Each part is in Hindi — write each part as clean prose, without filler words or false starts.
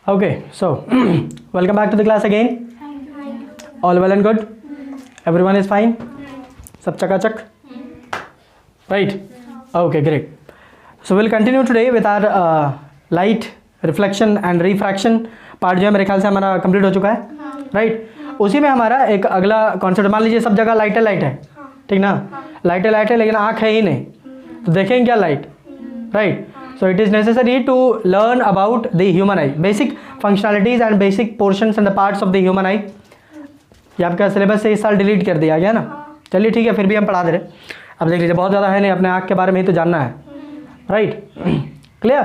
Okay, so welcome back to the class again. All well and good? Everyone is fine? Sab chakachak? Right? Okay, great. So we'll continue today with our light reflection and refraction part जो है मेरे ख्याल से हमारा कंप्लीट हो चुका है, राइट? उसी में हमारा एक अगला कॉन्सेप्ट, मान लीजिए सब जगह लाइट है, ठीक ना? लाइट है लेकिन आँख है ही नहीं, तो देखेंगे क्या light, right? So it is necessary to learn about the human eye, basic functionalities and basic portions and the parts of the human eye. ये आपका सिलेबस से इस साल डिलीट कर दिया गया ना? चलिए ठीक है, फिर भी हम पढ़ा दे रहे। अब देख लीजिए, बहुत ज़्यादा है नहीं, अपने आँख के बारे में ही तो जानना है, राइट? क्लियर?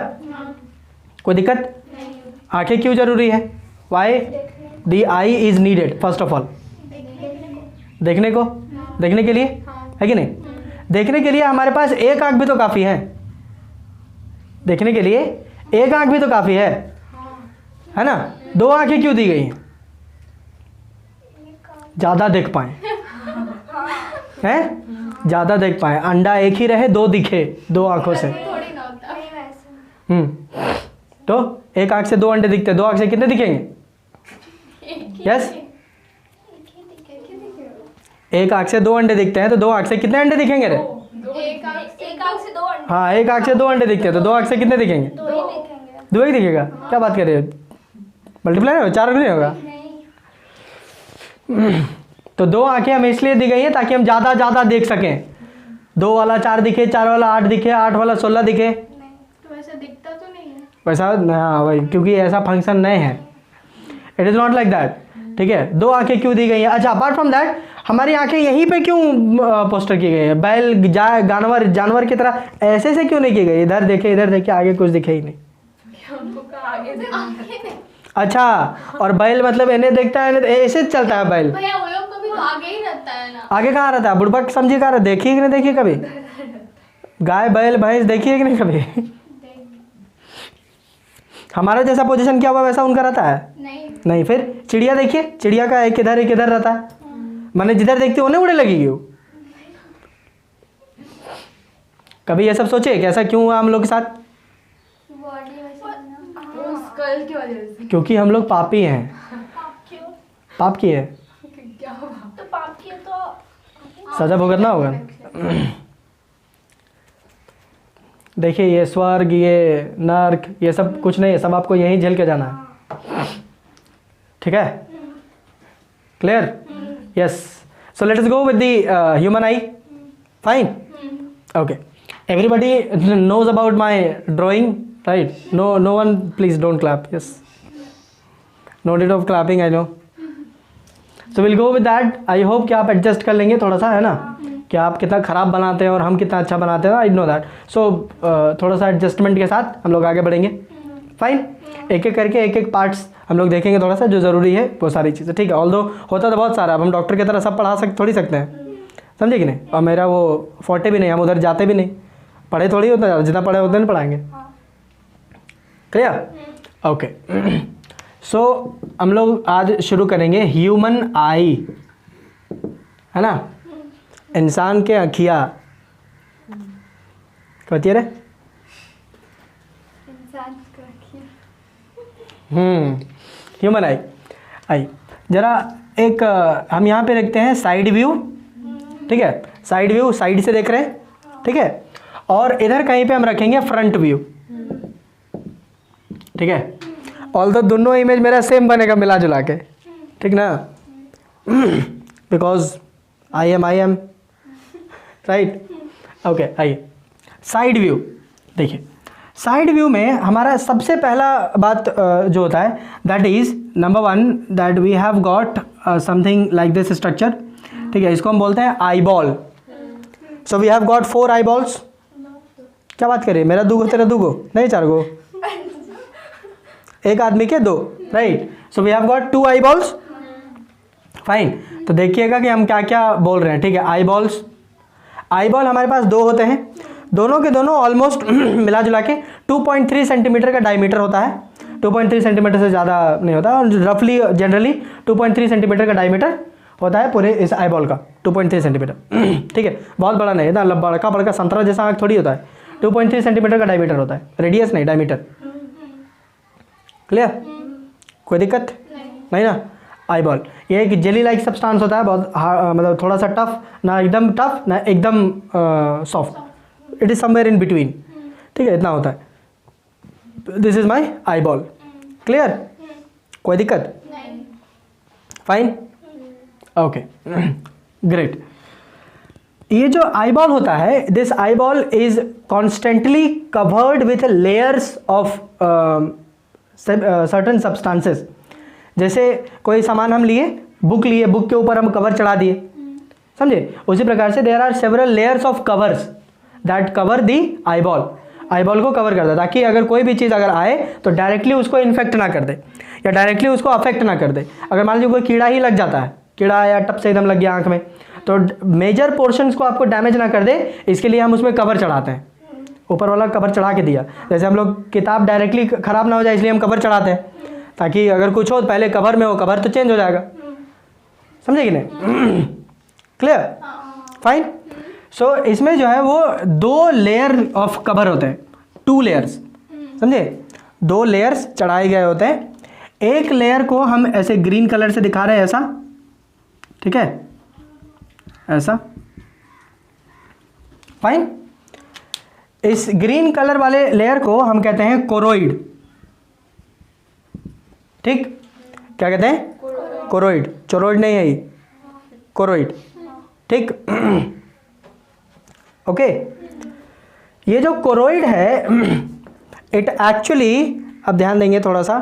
कोई दिक्कत? आँखें क्यों जरूरी है? Why the I is needed? First of all देखने को, देखने के लिए है कि नहीं? देखने के लिए हमारे पास एक आँख भी तो काफ़ी है। देखने के लिए एक आंख भी तो काफी है ना? दो आंखें क्यों दी गई हैं? ज्यादा देख पाए, हैं? ज्यादा देख पाए। अंडा एक ही रहे, दो दिखे दो आंखों से। तो एक आंख से दो अंडे दिखते हैं, दो आंख से कितने दिखेंगे? यस, एक आंख से दो अंडे दिखते हैं, तो दो आंख से कितने अंडे दिखेंगे रे? हाँ, एक आंख से दो अंडे दिखते हैं, तो दो आंख से कितने दिखेंगे? दो ही दिखेगा। क्या बात कर रहे हो? मल्टीप्लाई नहीं होगा, चार नहीं होगा? तो दो आंखें हमें इसलिए दी गई हैं ताकि हम ज़्यादा देख सकें। दो वाला चार दिखे, चार वाला आठ दिखे, आठ वाला 16 दिखे। तो वैसा दिखता तो नहीं है वैसा, हाँ भाई, क्योंकि ऐसा फंक्शन नहीं है। It is not like that, ठीक है? दो आंखें क्यों दी गई हैं? अच्छा, अपार्ट फ्रॉम दैट हमारी आंखें यहीं पे क्यों पोस्टर की गई है? बैल जानवर की तरह ऐसे से क्यों नहीं की गई? इधर देखे, इधर देखे, आगे कुछ दिखे ही नहीं। अच्छा, और बैल मतलब इन्हें देखता है, ऐसे चलता है बैल? भैया वो लोग कभी तो आगे ही रहता है ना। आगे कहाँ रहता है? बुढ़बा समझिए कहाँ रहता है? देखिए कि नहीं देखिए कभी? गाय बैल भैंस देखिए कि नहीं कभी? हमारा जैसा पोजीशन क्या हुआ वैसा उनका रहता है? नहीं। फिर चिड़िया देखिए, चिड़िया का एक इधर रहता है, मैंने जिधर देखती हूँ उन्हें उड़े लगेगी वो। कभी ये सब सोचे कि ऐसा क्यों हुआ हम लोग के साथ? स्कल की वजह से। क्योंकि हम लोग पापी हैं। पाप की है तो पाप किए तो सजा भुगतना होगा। देखिए, ये स्वर्ग, ये नर्क, ये सब कुछ नहीं है, सब आपको यहीं झेल के जाना है, ठीक है? Clear? Yes. So let us go with the human eye. Fine. Okay. Everybody knows about my drawing, right? No one, please don't clap. Yes. No need of clapping, I know. So we'll go with that. I hope कि आप adjust कर लेंगे थोड़ा सा, है ना? कि आप कितना ख़राब बनाते हैं और हम कितना अच्छा बनाते हैं। I know that. So थोड़ा सा adjustment के साथ हम लोग आगे बढ़ेंगे। फाइन, एक एक करके एक एक पार्ट्स हम लोग देखेंगे, थोड़ा सा जो ज़रूरी है वो सारी चीज़ें, ठीक है? ऑल्दो होता तो बहुत सारा, अब हम डॉक्टर की तरह सब पढ़ा थोड़ी सकते हैं, समझे कि नहीं? और मेरा वो फोर्टे भी नहीं, हम उधर जाते भी नहीं, पढ़े थोड़ी होता है, जितना पढ़े उतना नहीं पढ़ाएंगे। क्लियर? ओके। सो हम लोग आज शुरू करेंगे ह्यूमन आई, है ना? इंसान के आँखियाँ कहती रे? ह्यूमन आई जरा एक हम यहाँ पे रखते हैं साइड व्यू, ठीक है? साइड व्यू, साइड से देख रहे हैं, ठीक है? और इधर कहीं पे हम रखेंगे फ्रंट व्यू, ठीक है? ऑल्दो दोनों इमेज मेरा सेम बनेगा मिला जुला के, ठीक ना? Because I am right. Okay, आइए साइड व्यू देखिए। साइड व्यू में हमारा सबसे पहला बात जो होता है, that is number one, that we have got something like this structure, ठीक है? इसको हम बोलते हैं eyeball. So we have got 4 eyeballs. क्या बात करिए, मेरा 2 गो तेरा 2 गो नहीं 4 गो, एक आदमी के 2, right? So we have got 2 eyeballs. Fine, तो देखिएगा कि हम क्या क्या बोल रहे हैं, ठीक है? आई बॉल्स, आई बॉल हमारे पास 2 होते हैं, दोनों के दोनों ऑलमोस्ट मिला जुला के 2.3 सेंटीमीटर का डायमीटर होता है। 2.3 सेंटीमीटर से ज़्यादा नहीं होता, और रफली जनरली 2.3 सेंटीमीटर का डायमीटर होता है पूरे इस आई बॉल का, 2.3 सेंटीमीटर, ठीक है? बहुत बड़ा नहीं है, बड़का संतरा जैसा आँख थोड़ी होता है। 2.3 सेंटीमीटर का डायमीटर होता है, रेडियस नहीं, डायमीटर। क्लियर? कोई दिक्कत नहीं ना। आई बॉल ये एक जेली लाइक सब्सटेंस होता है, बहुत मतलब थोड़ा सा टफ, ना एकदम टफ ना एकदम soft, it is somewhere in between, ठीक है, इतना होता है। This is my eye ball, clear, कोई दिक्कत, फाइन, ओके, ग्रेट। ये जो आई बॉल होता है, this eye ball is constantly covered with layers of certain substances. जैसे कोई सामान हम लिए, बुक लिए, बुक के ऊपर हम कवर चढ़ा दिए, समझे, उसी प्रकार से there are several layers of covers that cover the eyeball, eyeball को कवर करता है, ताकि अगर कोई भी चीज़ अगर आए तो डायरेक्टली उसको इन्फेक्ट ना कर दे या डायरेक्टली उसको अफेक्ट ना कर दे। अगर मान लीजिए कोई कीड़ा ही लग जाता है, कीड़ा या टप से एकदम लग गया आंख में, तो मेजर पोर्शंस को आपको डैमेज ना कर दे, इसके लिए हम उसमें कवर चढ़ाते हैं, ऊपर वाला कवर चढ़ा के दिया। जैसे हम लोग किताब डायरेक्टली ख़राब ना हो जाए इसलिए हम कवर चढ़ाते हैं, ताकि अगर कुछ हो पहले कवर में हो, कवर तो चेंज हो जाएगा, समझे कि नहीं, क्लियर, फाइन। सो इसमें जो है वो 2 लेयर ऑफ कवर होते हैं, 2 लेयर्स, समझे, 2 लेयर्स चढ़ाए गए होते हैं। एक लेयर को हम ऐसे ग्रीन कलर से दिखा रहे हैं, ऐसा, ठीक है, ऐसा, फाइन। इस ग्रीन कलर वाले लेयर को हम कहते हैं कोरोइड, ठीक, क्या कहते हैं, कोरोइड, चोरोइड नहीं है ये, कोरोइड, ठीक, ओके। ये जो कोरोइड है, इट एक्चुअली, अब ध्यान देंगे थोड़ा सा,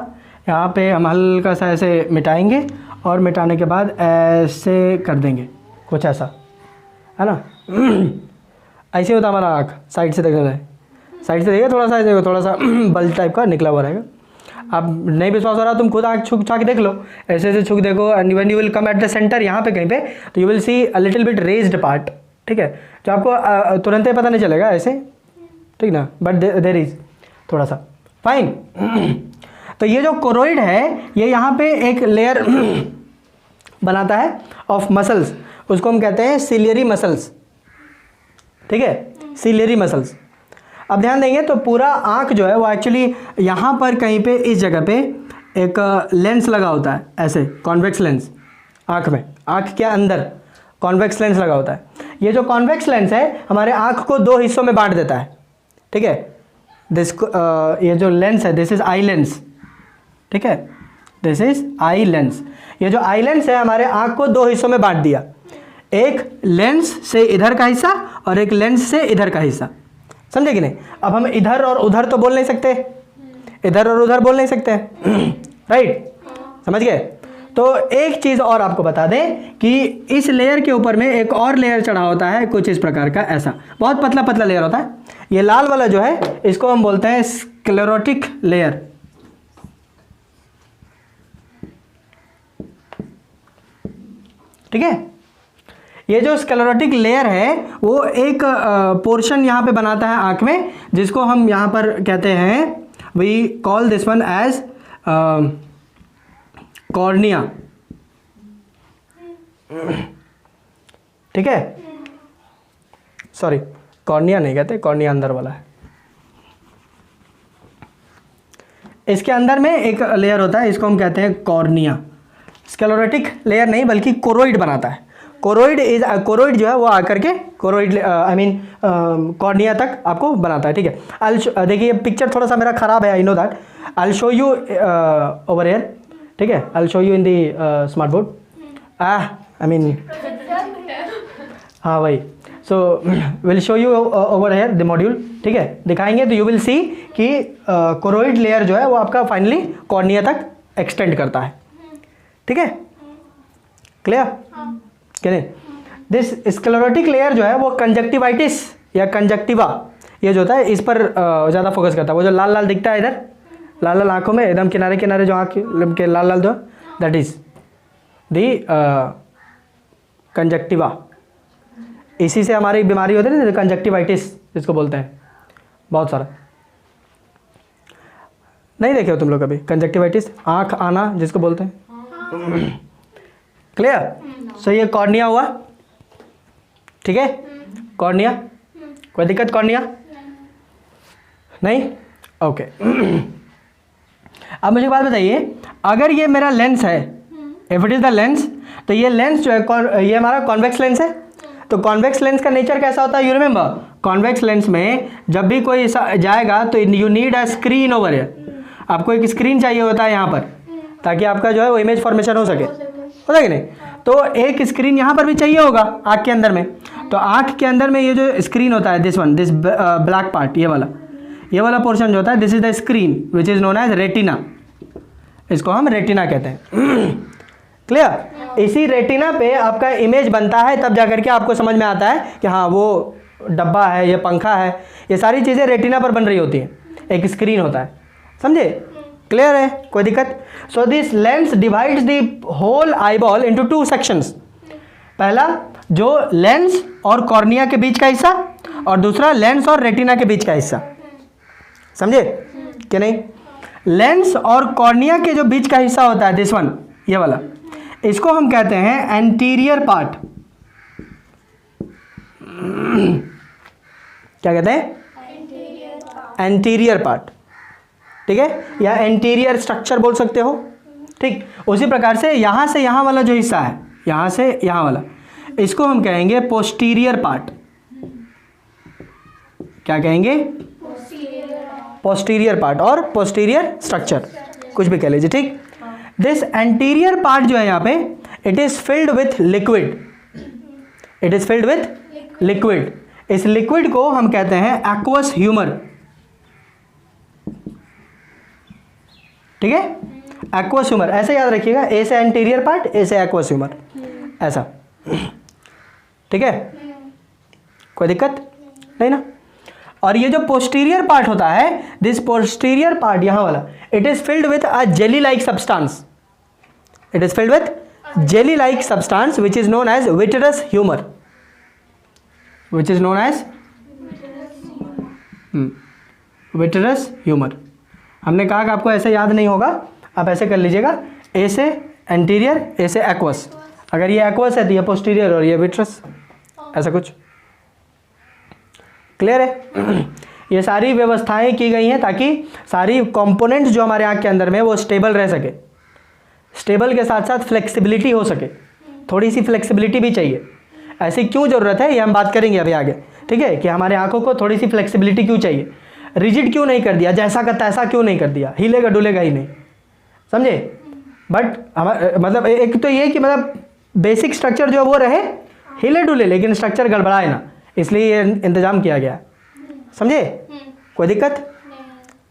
यहाँ पे हम हल्का सा ऐसे मिटाएंगे और मिटाने के बाद ऐसे कर देंगे, कुछ ऐसा है ना, ऐसे होता हमारा आँख, साइड से देखना है, साइड से देखिए, थोड़ा सा देखो, थोड़ा सा बल्ब टाइप का निकला हुआ रहेगा। अब नहीं विश्वास हो रहा, तुम खुद आँख छुक छा के देख लो, ऐसे ऐसे छुक देखो, and when you will come at the centre, यहाँ पे कहीं पे, तो you will see a little bit raised part, ठीक है, जो आपको तुरंत ही पता नहीं चलेगा ऐसे, ठीक ना, बट देयर इज थोड़ा सा, फाइन। तो ये जो कोरोइड है, ये यहाँ पे एक लेयर बनाता है ऑफ मसल्स, उसको हम कहते हैं सिलियरी मसल्स, ठीक है, सिलियरी मसल्स। अब ध्यान देंगे तो पूरा आँख जो है वो एक्चुअली यहाँ पर कहीं पे इस जगह पे एक लेंस लगा होता है, ऐसे कॉन्वेक्स लेंस, आँख में, आँख के अंदर कॉन्वेक्स लेंस लगा होता है। ये जो कॉन्वेक्स लेंस है हमारे आँख को 2 हिस्सों में बांट देता है, ठीक है, ये जो लेंस है, दिस इज आई लेंस, ठीक है, दिस इज आई लेंस। ये जो आई लेंस है हमारे आँख को 2 हिस्सों में बांट दिया, एक लेंस से इधर का हिस्सा और एक लेंस से इधर का हिस्सा, समझे कि नहीं। अब हम इधर और उधर तो बोल नहीं सकते, इधर और उधर बोल नहीं सकते, राइट, समझ गए। तो एक चीज़ और आपको बता दें कि इस लेयर के ऊपर में एक और लेयर चढ़ा होता है, कुछ इस प्रकार का, ऐसा बहुत पतला पतला लेयर होता है। ये लाल वाला जो है इसको हम बोलते हैं स्क्लेरोटिक लेयर, ठीक है। ये जो स्क्लेरोटिक लेयर है वो एक पोर्शन यहाँ पे बनाता है आँख में, जिसको हम यहाँ पर कहते हैं, we call this one as cornea, ठीक है, सॉरी कॉर्निया नहीं कहते, कॉर्निया अंदर वाला है। इसके अंदर में एक लेयर होता है, इसको हम कहते हैं कॉर्निया। स्क्लेरोटिक लेयर नहीं बल्कि कोरोइड बनाता है। कोरोइड जो है वो आकर के कोरोइड आई मीन कॉर्निया तक आपको बनाता है, ठीक है। देखिए पिक्चर थोड़ा सा मेरा ख़राब है, I know that, I will show you over here, ठीक है, I will show you in the smart board, I mean हाँ वही, so will show you over here the module, ठीक है, दिखाएंगे तो यू विल सी कि कोरोइड लेयर जो है वो आपका फाइनली कॉर्निया तक एक्सटेंड करता है, ठीक है, क्लियर, क्या नहीं। दिस स्क्लेरोटिक लेयर जो है वो कंजक्टिवाइटिस या कंजक्टिवा, ये जो होता है इस पर ज़्यादा फोकस करता है। वो जो लाल लाल दिखता है इधर, लाल लाल आँखों में एकदम किनारे किनारे जो आँख के लाल लाल जो, दैट इज दी कंजक्टिवा। इसी से हमारी बीमारी होती है ना, कंजक्टिवाइटिस जिसको बोलते हैं, बहुत सारा नहीं देखे हो तुम लोग कभी, कंजक्टिवाइटिस, आँख आना जिसको बोलते हैं, क्लियर। सो ये कॉर्निया हुआ, ठीक है, कॉर्निया, कोई दिक्कत कॉर्निया नहीं, ओके। अब मुझे एक बात बताइए, अगर ये मेरा लेंस है, if it is the lens, तो ये लेंस जो है ये हमारा कॉन्वेक्स लेंस है। तो कॉन्वेक्स लेंस का नेचर कैसा होता है, यू रिमेंबर, कॉन्वेक्स लेंस में जब भी कोई जाएगा तो you need a screen over here, आपको एक स्क्रीन चाहिए होता है यहाँ पर, ताकि आपका जो है वो इमेज फॉर्मेशन हो सके, कि नहीं। तो एक स्क्रीन यहाँ पर भी चाहिए होगा आँख के अंदर में। तो आँख के अंदर में ये जो स्क्रीन होता है, दिस ब्लैक पार्ट, ये वाला पोर्शन जो होता है, this is the screen which is known as retina. इसको हम रेटिना कहते हैं। क्लियर? इसी रेटिना पे आपका इमेज बनता है, तब जाकर के आपको समझ में आता है कि हाँ वो डब्बा है, ये पंखा है, ये सारी चीज़ें रेटिना पर बन रही होती हैं, एक स्क्रीन होता है। समझे? क्लियर है? कोई दिक्कत? So this lens divides the whole eyeball into 2 sections. पहला जो लेंस और कॉर्निया के बीच का हिस्सा, और दूसरा लेंस और रेटिना के बीच का हिस्सा। समझे कि नहीं? लेंस और कॉर्निया के जो बीच का हिस्सा होता है, दिस वन, ये वाला, इसको हम कहते हैं एंटीरियर पार्ट। क्या कहते हैं? Anterior part. ठीक है, या एंटीरियर स्ट्रक्चर बोल सकते हो। ठीक, उसी प्रकार से यहाँ वाला जो हिस्सा है, यहाँ से यहाँ वाला, इसको हम कहेंगे पोस्टीरियर पार्ट। क्या कहेंगे? पोस्टीरियर पार्ट और पोस्टीरियर स्ट्रक्चर, कुछ भी कह लीजिए। ठीक, दिस एंटीरियर पार्ट जो है यहाँ पे, it is filled with liquid. It is filled with liquid. इस लिक्विड को हम कहते हैं एक्वस ह्यूमर। ठीक है, एक्वस ह्यूमर, ऐसे याद रखिएगा, ए से एंटीरियर पार्ट, ए से एक्वस ह्यूमर, ऐसा। ठीक है, कोई दिक्कत नहीं ना? और ये जो पोस्टीरियर पार्ट होता है, दिस पोस्टीरियर पार्ट यहाँ वाला, it is filled with a jelly like substance. It is filled with jelly like substance which is known as vitreous humour. Which is known as vitreous humour. हमने कहा कि आपको ऐसे याद नहीं होगा, आप ऐसे कर लीजिएगा, ए से एंटीरियर, ए से एक्वस। अगर ये एक्वस है तो ये पोस्टीरियर और ये विट्रस, ऐसा कुछ। क्लियर है? ये सारी व्यवस्थाएं की गई हैं ताकि सारी कंपोनेंट्स जो हमारे आँख के अंदर में वो स्टेबल रह सके। स्टेबल के साथ साथ फ्लेक्सिबिलिटी हो सके, थोड़ी सी फ्लेक्सिबिलिटी भी चाहिए। ऐसी क्यों ज़रूरत है ये हम बात करेंगे अभी आगे। ठीक है, कि हमारे आँखों को थोड़ी सी फ्लेक्सिबिलिटी क्यों चाहिए, रिजिड क्यों नहीं कर दिया, जैसा का तैसा क्यों नहीं कर दिया, हिलेगा डुलेगा ही नहीं। समझे? बट मतलब एक तो ये कि मतलब बेसिक स्ट्रक्चर जो वो रहे, हिले डुले, लेकिन स्ट्रक्चर गड़बड़ाए ना, इसलिए ये इंतजाम किया गया। समझे? कोई दिक्कत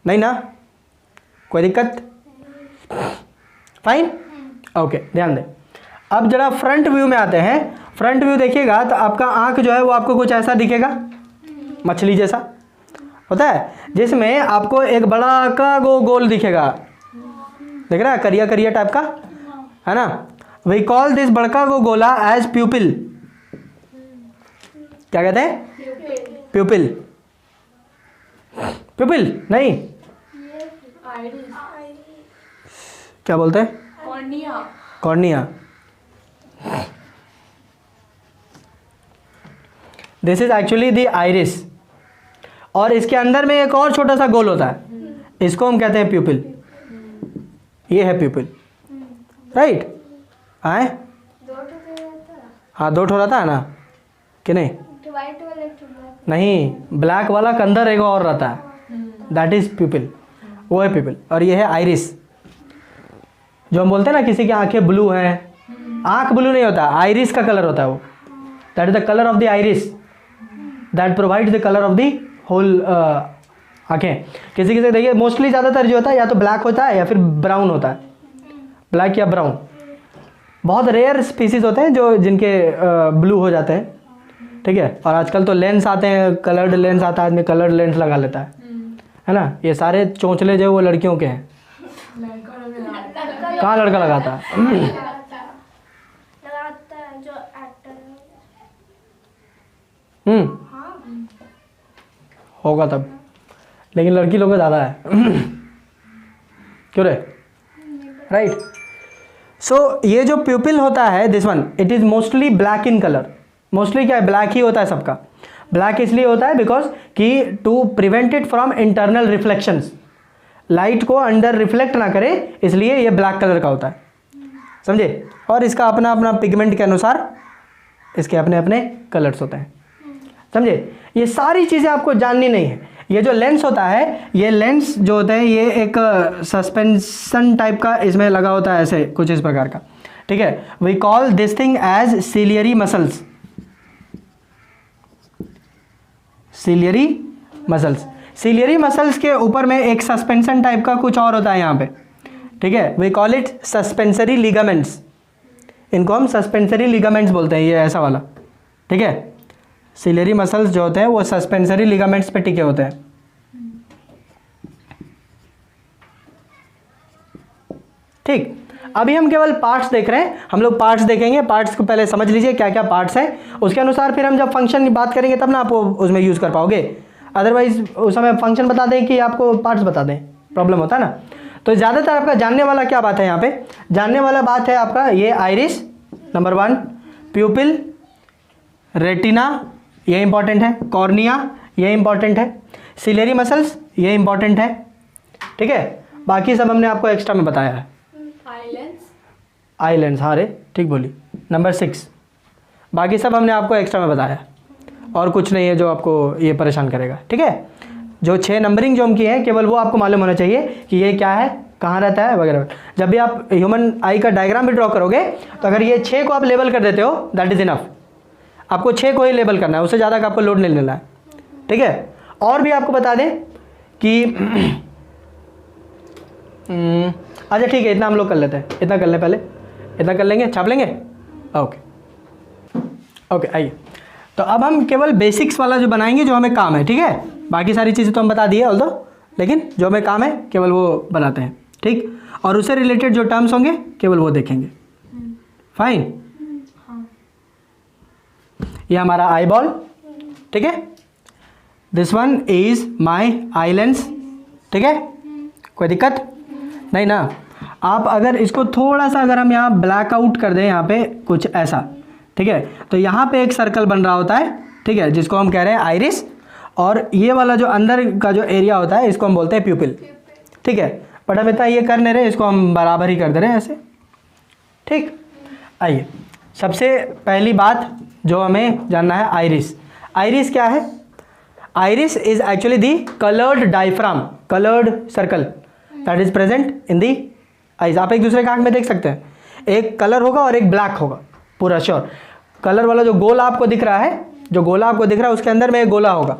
नहीं ना? कोई दिक्कत? फाइन, ओके, ध्यान दें। अब जरा फ्रंट व्यू में आते हैं। फ्रंट व्यू देखिएगा तो आपका आँख जो है वो आपको कुछ ऐसा दिखेगा, मछली जैसा होता है, जिसमें आपको एक बड़ा का गोल दिखेगा। देख रहा है, करिया करिया टाइप का, है ना? वी कॉल दिस बड़का गोला एज प्यूपिल। क्या कहते हैं? प्यूपिल। प्यूपिल नहीं, क्या बोलते हैं? Cornea. Cornea. This is actually the iris, और इसके अंदर में एक और छोटा सा गोल होता है, इसको हम कहते हैं प्यूपिल। ये है प्यूपिल, राइट? आए? हाँ, 2 ठो रहता है ना, कि नहीं? नहीं, ब्लैक वाला के अंदर एक और रहता है, दैट इज प्यूपिल, वो है प्यूपिल। और ये है आइरिस, जो हम बोलते हैं ना किसी की आंखें ब्लू हैं, आंख ब्लू नहीं होता, आइरिस का कलर होता है वो, that is the colour of the iris, that provides the colour of the whole आँखें। किसी किसी देखिए, मोस्टली ज़्यादातर जो होता है या तो ब्लैक होता है या फिर ब्राउन होता है, ब्लैक या ब्राउन। बहुत रेयर स्पीसीज होते हैं जो जिनके ब्लू हो जाते हैं। ठीक है, और आजकल तो लेंस आते हैं, कलर्ड लेंस आता है, आदमी कलर्ड लेंस लगा लेता है ना? ये सारे चोंचले जो वो लड़कियों के हैं। कहाँ लड़का लगाता है? लगाता है जो एक्टर होगा तब, लेकिन लड़की लोग का ज़्यादा है। क्यों रे? राइट। सो ये जो प्यूपिल होता है, this one, it is mostly black in colour. Mostly क्या है, ब्लैक ही होता है सबका। ब्लैक इसलिए होता है बिकॉज कि to prevent it from internal reflections, light को अंदर रिफ्लेक्ट ना करे, इसलिए ये ब्लैक कलर का होता है, समझे। और इसका अपना अपना पिगमेंट के अनुसार इसके अपने अपने कलर्स होते हैं, समझे। ये सारी चीज़ें आपको जाननी नहीं है। ये जो लेंस होता है, ये लेंस जो होता है ये एक सस्पेंशन टाइप का इसमें लगा होता है, ऐसे कुछ इस प्रकार का, ठीक है। We call this thing as ciliary muscles, ciliary muscles. Ciliary muscles के ऊपर में एक सस्पेंशन टाइप का कुछ और होता है यहाँ पे, ठीक है। We call it suspensory ligaments, इनको हम सस्पेंसरी लिगामेंट्स बोलते हैं, ये ऐसा वाला, ठीक है। सिलियरी मसल्स जो होते हैं वो सस्पेंसरी लिगामेंट्स पे टिके होते हैं, ठीक। अभी हम केवल पार्ट्स देख रहे हैं, हम लोग पार्ट्स देखेंगे। पार्ट्स को पहले समझ लीजिए क्या क्या पार्ट्स हैं, उसके अनुसार फिर हम जब फंक्शन की बात करेंगे तब ना आप उसमें यूज़ कर पाओगे। अदरवाइज उस समय फंक्शन बता दें कि आपको पार्ट्स बता दें, प्रॉब्लम होता है ना। तो ज़्यादातर आपका जानने वाला क्या बात है यहाँ पे, जानने वाला बात है आपका ये आइरिस नंबर 1, प्यूपिल, रेटिना ये इंपॉर्टेंट है, कॉर्निया ये इंपॉर्टेंट है, सिलियरी मसल्स ये इंपॉर्टेंट है, ठीक है। बाकी सब हमने आपको एक्स्ट्रा में बताया है। आईलैंड्स, हाँ रे ठीक बोली, नंबर 6। बाकी सब हमने आपको एक्स्ट्रा में बताया, और कुछ नहीं है जो आपको ये परेशान करेगा, ठीक है। जो 6 नंबरिंग जो हम किए हैं केवल वो आपको मालूम होना चाहिए कि ये क्या है, कहाँ रहता है वगैरह। जब भी आप ह्यूमन आई का डायग्राम भी ड्रॉ करोगे तो अगर ये 6 को आप लेबल कर देते हो दैट इज़ इनफ। आपको 6 को ही लेबल करना है, उससे ज़्यादा का आपको लोड नहीं लेना है, ठीक है। और भी आपको बता दें कि अच्छा ठीक है, इतना हम लोग कर लेते हैं, इतना कर लें, पहले इतना कर लेंगे, छाप लेंगे, ओके ओके। आइए, तो अब हम केवल बेसिक्स वाला जो बनाएंगे जो हमें काम है, ठीक है। बाकी सारी चीज़ें तो हम बता दिए ऑल्दो, लेकिन जो हमें काम है केवल वो बनाते हैं, ठीक। और उससे रिलेटेड जो टर्म्स होंगे केवल वो देखेंगे, फाइन। ये हमारा आई बॉल, ठीक है। This one is my eye lens, ठीक है। कोई दिक्कत नहीं ना। आप अगर इसको थोड़ा सा अगर हम यहाँ ब्लैक आउट कर दें, यहाँ पे कुछ ऐसा, ठीक है, तो यहाँ पे एक सर्कल बन रहा होता है, ठीक है, जिसको हम कह रहे हैं आइरिस। और ये वाला जो अंदर का जो एरिया होता है इसको हम बोलते हैं प्यूपिल, ठीक है। बट हम इतना ये कर नहीं रहे, इसको हम बराबर ही कर दे रहे हैं ऐसे, ठीक। आइए, सबसे पहली बात जो हमें जानना है, आइरिस। आइरिस क्या है? Iris is actually the coloured diaphragm, coloured circle that is present in the eyes. आप एक दूसरे के आंख में देख सकते हैं, एक कलर होगा और एक ब्लैक होगा, पूरा श्योर। कलर वाला जो गोला आपको दिख रहा है, जो गोला आपको दिख रहा है उसके अंदर में एक गोला होगा,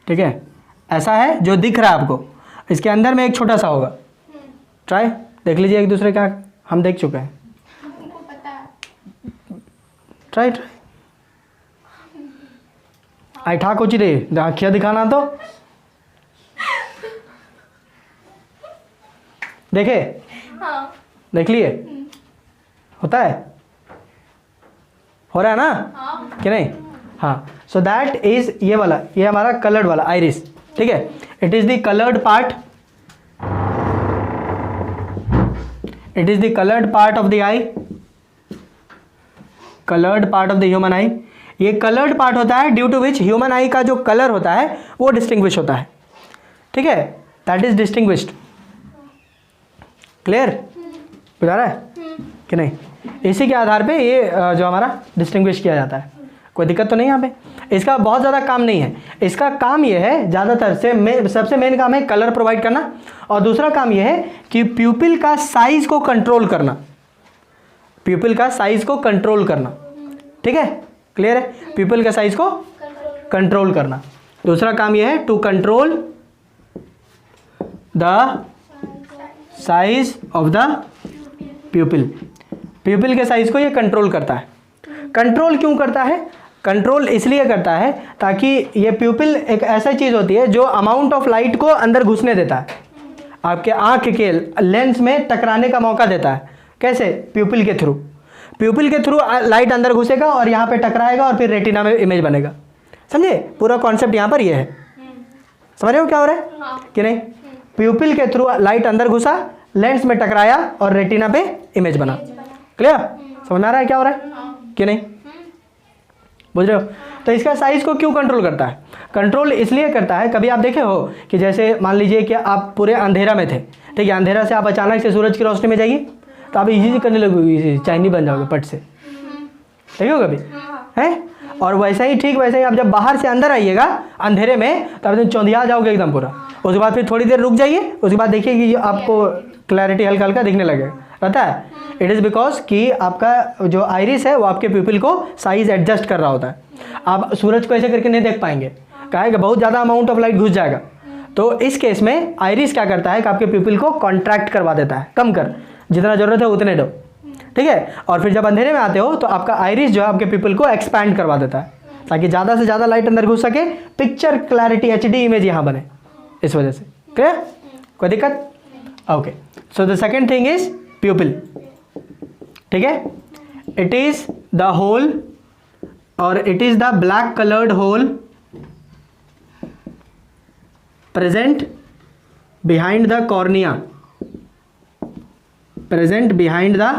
ठीक है, ऐसा है जो दिख रहा है आपको, इसके अंदर में एक छोटा सा होगा। ट्राई देख लीजिए एक दूसरे का, हम देख चुके हैं, ट्राई ट्राई। आई ठाक हो रे, आँखियाँ दिखाना तो देखे, हाँ। देख लिए, होता है, हो रहा है ना, हाँ। कि नहीं? हाँ, सो दैट इज ये वाला, ये हमारा कलर्ड वाला आइरिस, ठीक है। It is the coloured part, it is the coloured part of the eye, coloured part of the human eye. ये कलर्ड पार्ट होता है due to which human eye का जो कलर होता है वो डिस्टिंग्विश होता है, ठीक है, दैट इज डिस्टिंग्विश्ड। क्लियर बुझा रहा है कि नहीं? इसी के आधार पे ये जो हमारा डिस्टिंग्विश किया जाता है। कोई दिक्कत तो नहीं यहाँ पे? इसका बहुत ज़्यादा काम नहीं है, इसका काम ये है ज़्यादातर से सबसे मेन काम है कलर प्रोवाइड करना, और दूसरा काम ये है कि प्यूपिल का साइज को कंट्रोल करना, प्यूपिल का साइज को कंट्रोल करना, ठीक है, क्लियर है? प्यूपिल का साइज को कंट्रोल करना। दूसरा काम ये है to control the size of the pupil, pupil के साइज को ये कंट्रोल करता है। कंट्रोल क्यों करता है? कंट्रोल इसलिए करता है ताकि ये प्यूपिल एक ऐसा चीज़ होती है जो अमाउंट ऑफ लाइट को अंदर घुसने देता है, आपके आँख के लेंस में टकराने का मौका देता है। कैसे? प्यूपिल के थ्रू, प्यूपिल के थ्रू लाइट अंदर घुसेगा और यहाँ पे टकराएगा और फिर रेटिना में इमेज बनेगा। समझे? पूरा कॉन्सेप्ट यहाँ पर ये है। समझ रहे हो क्या हो रहा है? हाँ। कि नहीं? प्यूपिल के थ्रू लाइट अंदर घुसा, लेंस में टकराया और रेटिना पे इमेज बना। क्लियर? समझ आ रहा है क्या हो रहा है कि नहीं? बुझ रहे हो? तो इसका साइज़ को क्यों कंट्रोल करता है? कंट्रोल इसलिए करता है, कभी आप देखे हो कि जैसे मान लीजिए कि आप पूरे अंधेरा में थे, ठीक है, अंधेरा से आप अचानक से सूरज की रोशनी में जाइए तो आप इजी करने लगोगे, चाइनी बन जाओगे पट से, ठीक है कभी है। और वैसे ही ठीक वैसे ही आप जब बाहर से अंदर आइएगा अंधेरे में तो आप एकदम चौंधिया जाओगे एकदम पूरा। उसके बाद फिर थोड़ी देर रुक जाइए, उसके बाद देखिए कि आपको क्लैरिटी हल्का हल्का दिखने लगेगा, रहता है। इट इज़ बिकॉज कि आपका जो आइरिस है वो आपके प्यूपिल को साइज एडजस्ट कर रहा होता है। आप सूरज को ऐसे करके नहीं देख पाएंगे, काहे कि बहुत ज़्यादा अमाउंट ऑफ लाइट घुस जाएगा। तो इस केस में आइरिस क्या करता है कि आपके प्यूपिल को कॉन्ट्रैक्ट करवा देता है, कम कर, जितना ज़रूरत है उतने दो, ठीक है। और फिर जब अंधेरे में आते हो तो आपका आइरिस जो है आपके प्यूपिल को एक्सपैंड करवा देता है ताकि ज़्यादा से ज़्यादा लाइट अंदर घुस सके, पिक्चर क्लैरिटी HD इमेज यहाँ बने, इस वजह से। क्लियर? कोई दिक्कत? Okay, so the second thing is pupil, ठीक है। इट इज द होल और it is the black coloured hole present behind the cornea, present behind the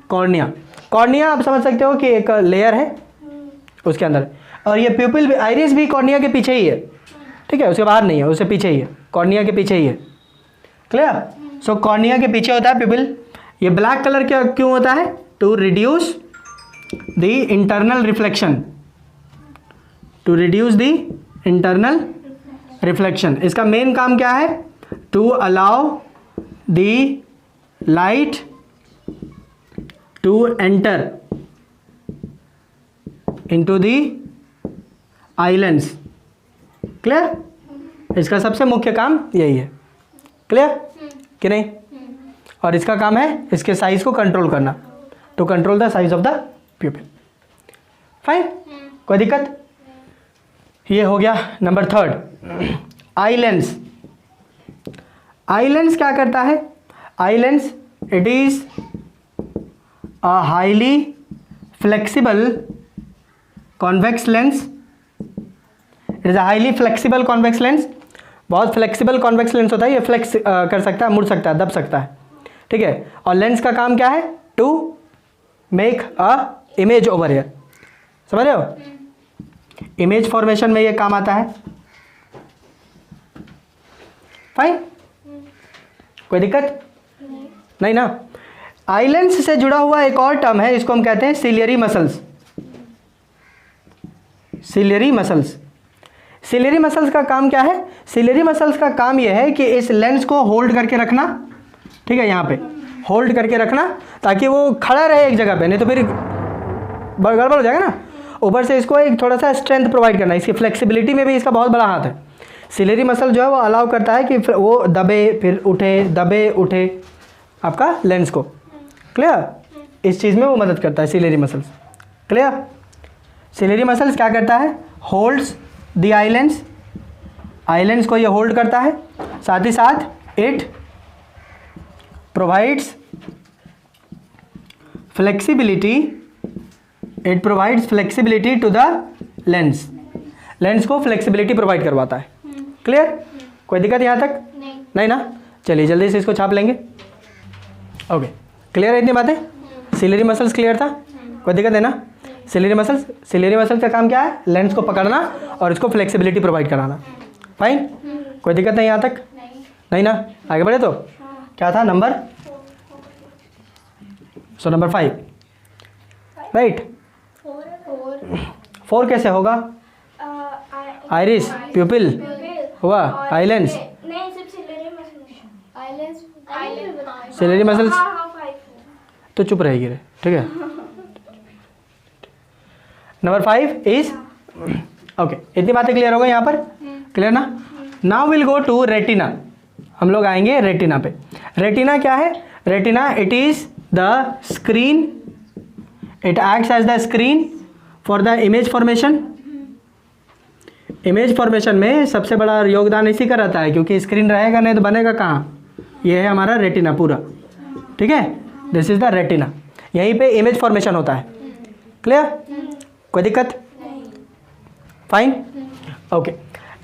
cornea. Cornea आप समझ सकते हो कि एक लेयर है उसके अंदर, और ये प्यूपिल भी, आइरिस भी कॉर्निया के पीछे ही है, ठीक है, उसके बाहर नहीं है, उससे पीछे ही है, कॉर्निया के पीछे ही है। क्लियर? सो कॉर्निया के पीछे होता है प्यूपिल। ये ब्लैक कलर क्या क्यों होता है? To reduce the internal reflection, to reduce the internal reflection. इसका मेन काम क्या है? To allow the light to enter into the eye lens. Clear? इसका सबसे मुख्य काम यही है। क्लियर कि नहीं? और इसका काम है इसके साइज को कंट्रोल करना, to control the size of the pupil. Fine, कोई दिक्कत? ये हो गया number third, eye lens. Eye lens क्या करता है? Eye lens, it is a highly flexible convex lens. It is a highly flexible convex lens. बहुत फ्लेक्सिबल कॉन्वेक्स लेंस होता है, ये फ्लेक्स कर सकता है, मुड़ सकता है, दब सकता है, ठीक है। और लेंस का काम क्या है? To make a image over here. समझ रहे हो? इमेज फॉर्मेशन में ये काम आता है। फाइन, कोई दिक्कत नहीं ना? आई लेंस से जुड़ा हुआ एक और टर्म है, इसको हम कहते हैं ciliary muscles. Ciliary muscles. Ciliary muscles का काम क्या है? सिलियरी मसल्स का काम यह है कि इस लेंस को होल्ड करके रखना, ठीक है, यहाँ पे होल्ड करके रखना ताकि वो खड़ा रहे एक जगह पे, नहीं तो फिर गड़बड़ हो जाएगा ना। ऊपर से इसको एक थोड़ा सा स्ट्रेंथ प्रोवाइड करना, इसकी फ्लेक्सिबिलिटी में भी इसका बहुत बड़ा हाथ है। सिलियरी मसल जो है वो अलाउ करता है कि वो दबे फिर उठे, दबे उठे आपका लेंस को। क्लियर? इस चीज़ में वो मदद करता है ciliary muscles. Clear? Ciliary muscles क्या करता है? Holds the eye lens. Eye lens को ये होल्ड करता है, साथ ही साथ it provides flexibility, it provides flexibility to the lens. Lens को फ्लेक्सिबिलिटी प्रोवाइड करवाता है। क्लियर? कोई दिक्कत यहाँ तक? नहीं ना? चलिए जल्दी से इसको छाप लेंगे। ओके, क्लियर है इतनी बातें? सिलियरी मसल्स क्लियर था? कोई दिक्कत है ना? सिलियरी मसल्स का काम क्या है? लेंस को पकड़ना और इसको फ्लेक्सिबिलिटी प्रोवाइड कराना। फाइन, कोई दिक्कत नहीं यहाँ तक? नहीं ना? आगे बढ़े तो क्या था नंबर? So number 5, right. 4 कैसे होगा? आइरिस, प्यूपिल हुआ, आई लेंस, नहीं सिर्फ ciliary muscle, eye lens, ciliary muscles हाँ, 5 तो चुप रहेगी रे, ठीक है। नंबर 5 इज ओके, इतनी बातें क्लियर हो गई यहाँ पर? क्लियर ना? Now will go to retina. हम लोग आएंगे रेटिना पे। रेटिना क्या है? Retina, it is the screen, it acts as the screen for the image formation. Image formation में सबसे बड़ा योगदान इसी का रहता है, क्योंकि स्क्रीन रहेगा नहीं तो बनेगा कहाँ? ये है हमारा रेटिना पूरा, ठीक है। दिस इज द रेटिना, यहीं पे इमेज फॉर्मेशन होता है। क्लियर? कोई दिक्कत? Fine, okay.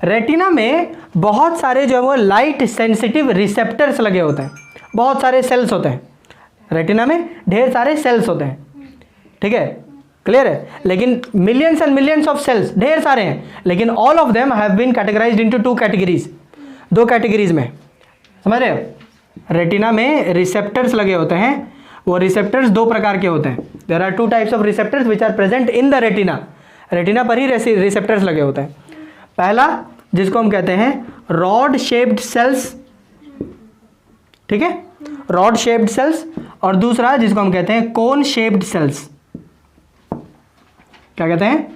रेटिना में बहुत सारे जो है वो लाइट सेंसिटिव रिसेप्टर्स लगे होते हैं, बहुत सारे सेल्स होते हैं। रेटिना में ढेर सारे सेल्स होते हैं, ठीक है। क्लियर है? लेकिन millions and millions of cells ढेर सारे हैं, लेकिन all of them have been categorised into 2 categories, 2 categories में, समझ रहे हो? रेटिना में रिसेप्टर्स लगे होते हैं, वो रिसेप्टर्स 2 प्रकार के होते हैं। There are 2 types of receptors which are present in the retina. Retina पर ही रिसेप्टर्स लगे होते हैं। पहला जिसको हम कहते हैं रॉड शेप्ड सेल्स, ठीक है, रॉड शेप्ड सेल्स, और दूसरा जिसको हम कहते हैं कोन शेप्ड सेल्स। क्या कहते हैं?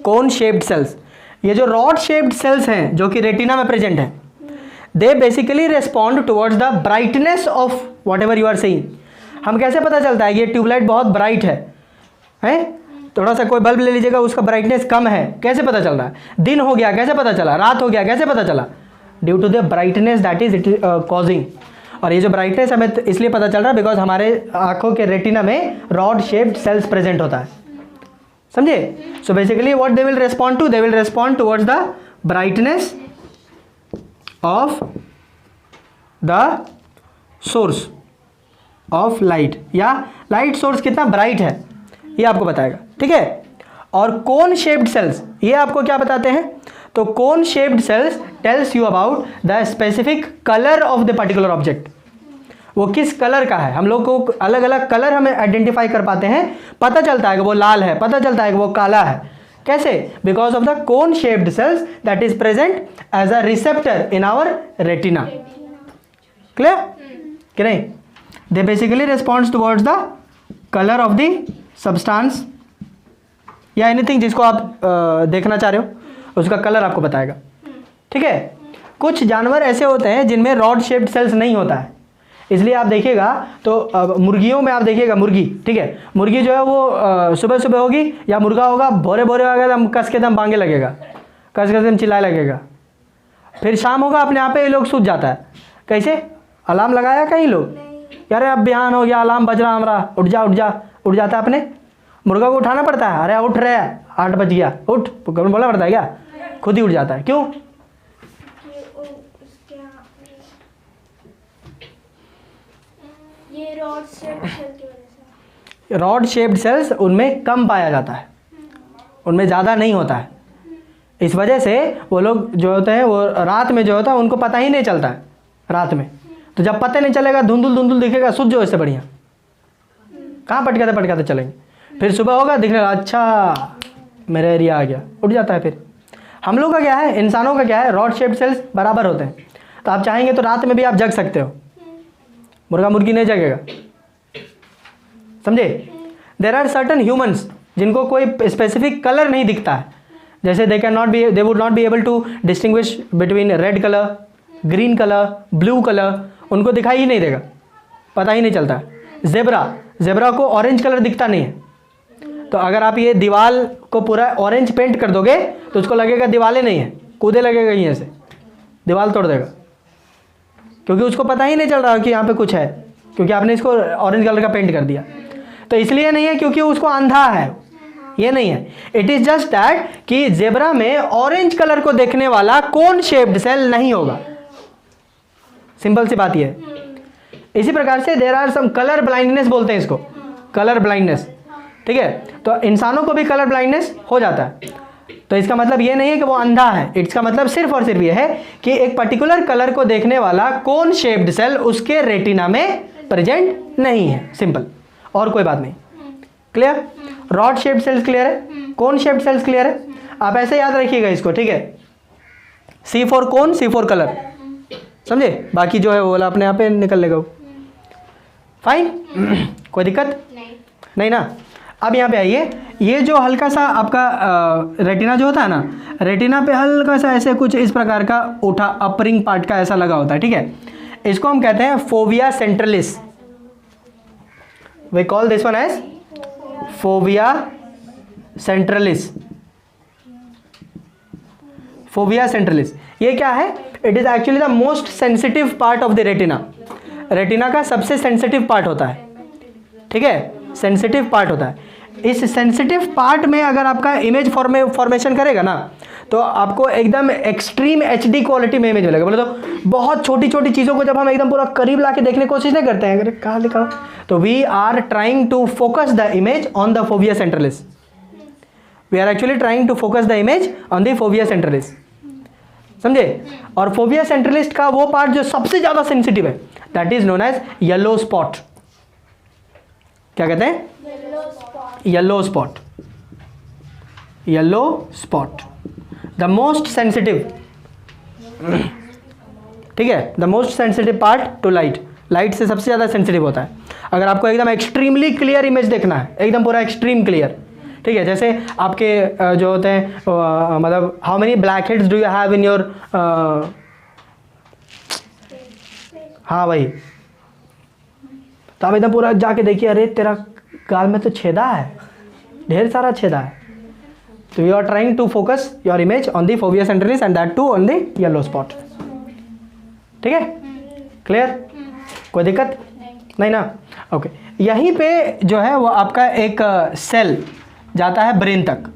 कोन शेप्ड सेल्स। ये जो रॉड शेप्ड सेल्स हैं जो कि रेटिना में प्रेजेंट है, they basically respond towards the brightness of whatever you are seeing. हम कैसे पता चलता है कि ये ट्यूबलाइट बहुत ब्राइट है? थोड़ा सा कोई बल्ब ले लीजिएगा, उसका ब्राइटनेस कम है, कैसे पता चल रहा है? दिन हो गया कैसे पता चला? रात हो गया कैसे पता चला? Due to the brightness that is it causing. और ये जो ब्राइटनेस हमें इसलिए पता चल रहा है बिकॉज हमारे आंखों के रेटिना में रॉड शेप्ड सेल्स प्रेजेंट होता है, समझे? So basically what they will respond to, they will respond towards the brightness of the source of light, या लाइट सोर्स कितना ब्राइट है ये आपको बताएगा, ठीक है? और कोन शेप्ड सेल्स ये आपको क्या बताते हैं? तो cone shaped cells tells you about the specific colour of the particular object. वो किस कलर का है, हम लोग को अलग अलग कलर हमें आइडेंटिफाई कर पाते हैं, पता चलता है कि वो लाल है, पता चलता है कि वो काला है। कैसे? Because of the cone shaped cells that is present as a receptor in our retina. Clear कि नहीं? They basically responds towards the colour of the substance या एनीथिंग जिसको आप देखना चाह रहे हो, उसका कलर आपको बताएगा, ठीक है? कुछ जानवर ऐसे होते हैं जिनमें रॉड शेप्ड सेल्स नहीं होता है, इसलिए आप देखिएगा तो मुर्गियों में आप देखिएगा, मुर्गी, ठीक है, मुर्गी जो है वो सुबह सुबह होगी या मुर्गा होगा, भोरे भोरे होगा एकदम कस के दम भांगे लगेगा, कस के दम चिल्लाए लगेगा। फिर शाम होगा अपने आप पे ये लोग सूझ जाता है। कैसे? अलार्म लगाया कहीं लोग, यार अब बिहान हो गया, अलार्म बज रहा हमारा, उठ जा उठ जा, उठ जाता है अपने। मुर्गा को उठाना पड़ता है, अरे उठ रहे हैं 8 बज गया उठ, बोला पड़ता है क्या? खुद ही उठ जाता है। क्यों? ये रॉड शेप्ड सेल की वजह से। रॉड शेप्ड सेल्स उनमें कम पाया जाता है, उनमें ज़्यादा नहीं होता है। इस वजह से वो लोग जो होते हैं वो रात में जो होता है उनको पता ही नहीं चलता है रात में। तो जब पता नहीं चलेगा, धुंधुल धुंधुल दिखेगा, सूझ जाओ, इससे बढ़िया कहाँ पटकाते पटकाते चलेंगे। फिर सुबह होगा, दिखने लगा, अच्छा मेरा एरिया आ गया, उठ जाता है। फिर हम लोग का क्या है, इंसानों का क्या है, रॉड शेप्ड सेल्स बराबर होते हैं। तो आप चाहेंगे तो रात में भी आप जग सकते हो, मुर्गा मुर्गी नहीं जगेगा, समझे? देर आर सर्टन ह्यूमंस जिनको कोई स्पेसिफिक कलर नहीं दिखता है, जैसे they would not be able to distinguish between red colour, green colour, blue colour, उनको दिखाई ही नहीं देगा, पता ही नहीं चलता। जेब्रा को ऑरेंज कलर दिखता नहीं है, तो अगर आप ये दीवार को पूरा ऑरेंज पेंट कर दोगे तो उसको लगेगा दीवारें नहीं है, कूदे लगेगा यहीं से, दीवार तोड़ देगा, क्योंकि उसको पता ही नहीं चल रहा कि यहाँ पे कुछ है, क्योंकि आपने इसको ऑरेंज कलर का पेंट कर दिया। तो इसलिए नहीं है क्योंकि उसको अंधा है, ये नहीं है। इट इज जस्ट दैट कि जेब्रा में ऑरेंज कलर को देखने वाला कोन शेप्ड सेल नहीं होगा, सिंपल सी बात ये है। इसी प्रकार से there are some colour blindness बोलते हैं इसको, कलर ब्लाइंडनेस, ठीक है? तो इंसानों को भी कलर ब्लाइंडनेस हो जाता है। तो इसका मतलब ये नहीं है कि वो अंधा है, इसका मतलब सिर्फ और सिर्फ ये है कि एक पर्टिकुलर कलर को देखने वाला कोन शेप्ड सेल उसके रेटिना में प्रेजेंट नहीं है, सिंपल, और कोई बात नहीं। Clear? Rod shaped cells clear है, कोन शेप्ड सेल्स क्लियर है। आप ऐसे याद रखिएगा इसको, ठीक है? C for cone, C for colour, समझे? बाकी जो है वो वाला अपने आप पे निकल लेगा। फाइन, कोई दिक्कत नहीं ना? अब यहाँ पे आइए, ये जो हल्का सा आपका रेटिना जो होता है ना, रेटिना पे हल्का सा ऐसे कुछ इस प्रकार का उठा अपरिंग पार्ट का ऐसा लगा होता है, ठीक है? इसको हम कहते हैं fovea centralis. We call this one as fovea centralis. Fovea centralis ये क्या है? It is actually the most sensitive part of the retina. Retina का सबसे सेंसिटिव पार्ट होता है, ठीक है? सेंसिटिव पार्ट होता है। इस सेंसिटिव पार्ट में अगर आपका इमेज फॉर्मेशन करेगा ना, तो आपको एकदम एक्सट्रीम HD क्वालिटी में इमेज मिलेगा। बोले तो बहुत छोटी छोटी चीज़ों को जब हम एकदम पूरा करीब ला के देखने की कोशिश नहीं करते हैं, अगर कहाँ लिखा, तो we are trying to focus the image on the fovea centralis. We are actually trying to focus the image on the fovea centralis, समझे। और फोविया सेंट्रलिस्ट का वो पार्ट जो सबसे ज़्यादा सेंसिटिव है, that is known as yellow spot. क्या कहते हैं? Yellow spot. Yellow spot the most sensitive, ठीक है, the most sensitive part to light. Light से सबसे ज़्यादा सेंसिटिव होता है। अगर आपको एकदम एक्सट्रीमली क्लियर इमेज देखना है, एकदम पूरा एक्सट्रीम क्लियर, ठीक है, जैसे आपके जो होते हैं मतलब how many black heads do you have in your, हाँ भाई, तो आप एकदम पूरा जाके देखिए, अरे तेरा गाल में तो छेदा है, ढेर सारा छेदा है। तो you are trying to focus your image on the fovea centralis and that too on the yellow spot. ठीक है, क्लियर, कोई दिक्कत नहीं ना? ओके, यहीं पे जो है वो आपका एक सेल जाता है ब्रेन तक,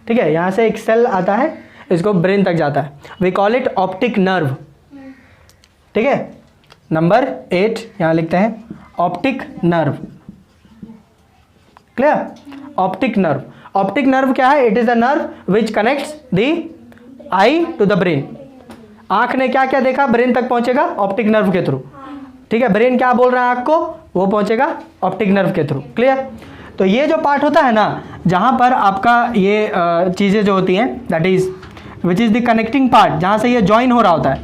ठीक है, यहाँ से एक सेल आता है, इसको ब्रेन तक जाता है। We call it optic nerve, ठीक है। नंबर 8 यहाँ लिखते हैं, optic nerve. Clear? Optic nerve, optic nerve क्या है? It is the nerve which connects the eye to the brain. आंख ने क्या क्या देखा, ब्रेन तक पहुंचेगा ऑप्टिक नर्व के थ्रू, ठीक है। ब्रेन क्या बोल रहा है आंख को, वो पहुंचेगा ऑप्टिक नर्व के थ्रू। क्लियर? तो ये जो पार्ट होता है ना, जहां पर आपका ये चीज़ें जो होती हैं, that is which is the connecting part, जहां से ये ज्वाइन हो रहा होता है,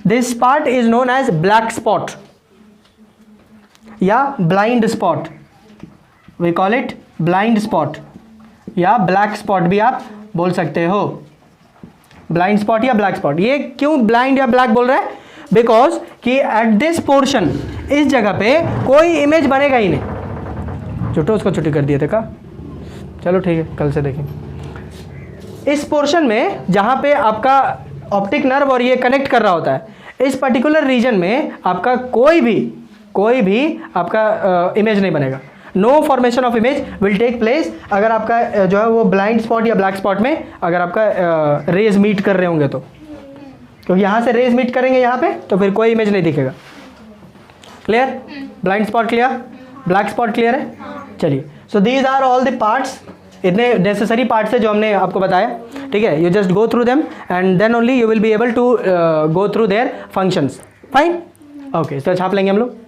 this part is known as black spot या blind spot. We call it blind spot या ब्लैक स्पॉट भी आप बोल सकते हो। ब्लाइंड स्पॉट या ब्लैक स्पॉट, ये क्यों ब्लाइंड या ब्लैक बोल रहे हैं? बिकॉज कि एट दिस पोर्शन, इस जगह पे कोई इमेज बनेगा ही नहीं। छुट्टो, उसको छुट्टी कर दिए थे का, चलो ठीक है, कल से देखेंगे। इस पोर्शन में जहां पे आपका ऑप्टिक नर्व और ये कनेक्ट कर रहा होता है, इस पर्टिकुलर रीजन में आपका कोई भी आपका इमेज नहीं बनेगा। No formation of image will take place अगर आपका जो है वो ब्लाइंड स्पॉट या ब्लैक स्पॉट में अगर आपका रेज मीट कर रहे होंगे तो, क्योंकि यहाँ से रेज मीट करेंगे यहाँ पे, तो फिर कोई इमेज नहीं दिखेगा। क्लियर? Blind spot clear, black spot clear है? चलिए, so these are all the parts, इतने नेसेसरी पार्ट्स है जो हमने आपको बताया, ठीक है। You just go through them and then only you will be able to go through their functions. Fine, okay, तो छाप लेंगे हम लोग।